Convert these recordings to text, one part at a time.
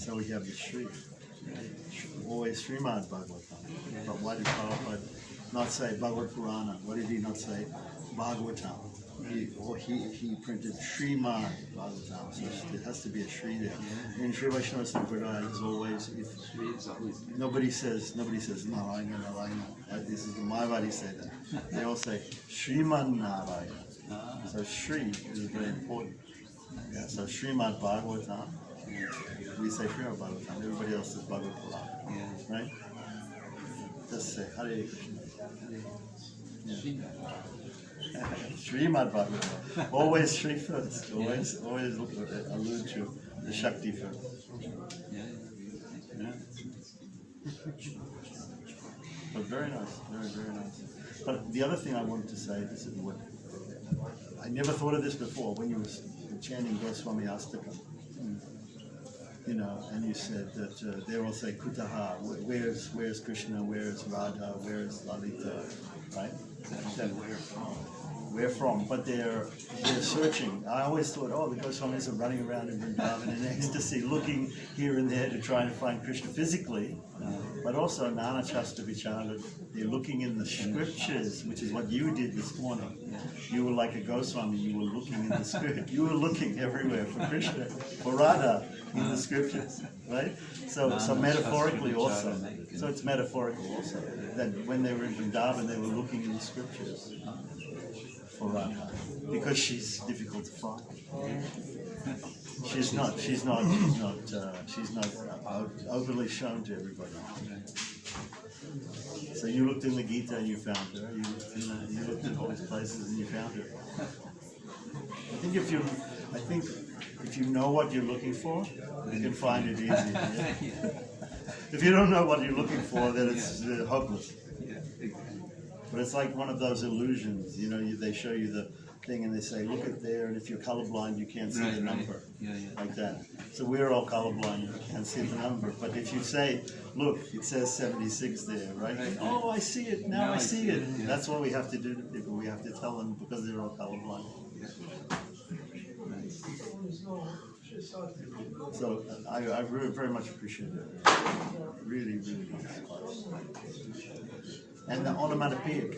So we have the Shri. Always Srimad Bhagavatam. But why did Prabhupada not say Bhagavad Purana? Why did he not say Bhagavatam? He printed Srimad Bhagavatam, so there has to be a Shri there. In Sri Vaishnava Sampradaya, there's always, nobody says Narayana, Narayana. This is the Mayavadi say that. They all say Sriman Narayana. So Shri is very important. Yeah, so Srimad Bhagavatam, we say Srimad Bhagavatam, everybody else says Bhagavad Purana. Right? Just say Hare Krishna. Srimad Bhagavatam. Always Shri first. Always allude to the Shakti first. Yeah. But very nice, very nice. But the other thing I wanted to say, this is what I never thought of this before when you were chanting Goswami Astakam. You know, and you said that they all say Kutaha, where's Krishna, where's Radha, where's Lalita, right? Where from? But they're searching. I always thought, the Goswamis are running around in Vrindavan in ecstasy, looking here and there to try and find Krishna physically, but also Nana Chasta Vicharan. They're looking in the scriptures, which is what you did this morning. You were like a Goswami. You were looking in the script. You were looking everywhere for Krishna, for Radha in the scriptures, right? So metaphorically also. So it's metaphorical also that when they were in Vrindavan, they were looking in the scriptures for Radha, because she's difficult to find. She's not overly shown to everybody. So you looked in the Gita and you found her. You looked in all these places and you found her. I think if you know what you're looking for, you can find it easy. Yeah? If you don't know what you're looking for, then it's hopeless. But it's like one of those illusions, you know, they show you the thing and they say, look at there, and if you're colorblind, you can't see the number, like that. So we're all colorblind, you can't see the number. But if you say, look, it says 76 there, right? Oh, I see it, now I see it. That's what we have to do to people. We have to tell them because they're all colorblind. So I really very much appreciate it. Really, really nice class. And the onomatopoeic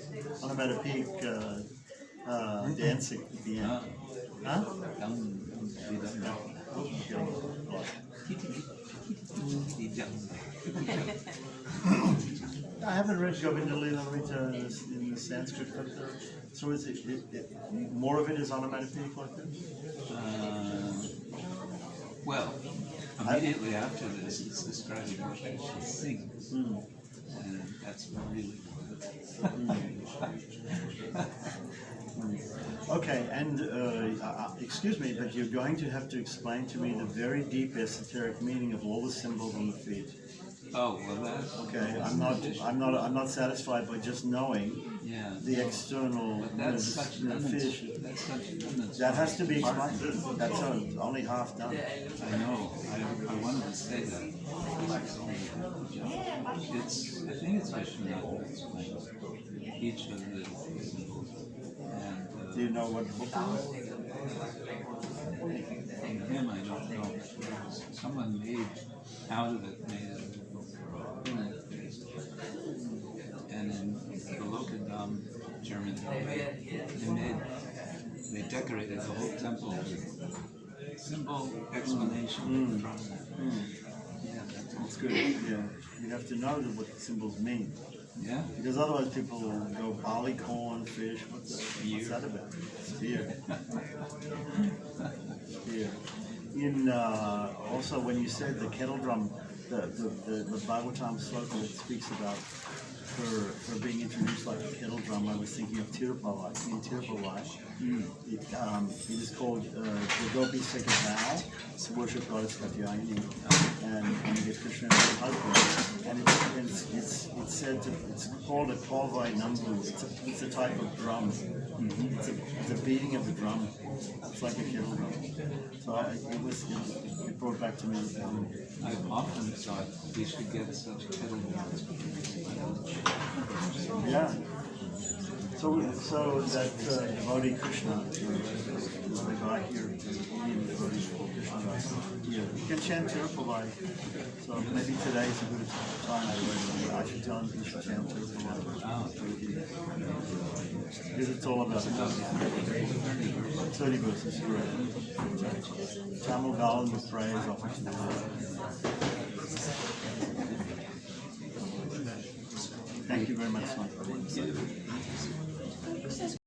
dancing at the end. Huh? I haven't read Govinda Leela in the Sanskrit, but so is it more of it is onomatopoeic like this? Well, immediately after this, it's describing what she sings, and that's really good. Okay, and excuse me, but you're going to have to explain to me the very deep esoteric meaning of all the symbols on the feet. Oh, well, that's okay. I'm not satisfied by just knowing the external. That's such an fish. That has to be explained. That's only half done. I know. I wanted to say that. I think it's Vishnu who explains each of the symbols. And do you know what book? From him, I don't know. Someone made out of it. And in Golokadam, Germany, they decorated the whole temple with symbol explanation. Yeah, that's good. Yeah, you have to know what the symbols mean. Yeah. Because otherwise people will go barley, corn, fish. What's that about? Spear. Spear. In also when you said the kettle drum, the Bhagavatam sloka that speaks about her being introduced like a kettle drum, I was thinking of Tirupalai. In Tirupalai, it is called the Gopi Second Vow to worship Goddess Katyayani and get Krishna as her husband. And it's said it's called a Kovai Nambu. It's a type of drum. It's a beating of the drum. It's like a kettle drum. So it brought back to me. I've often thought we should get such kettle drums. Yeah. So that devotee Krishna, the guy here, Indian devotee for Krishna, here, you can chant Tirupalai. So maybe today is a good time. I should tell him he should chant Tirupalai. Because it's all about 30 verses. Tamil Galan with praise offers to God. Thank you very much, son.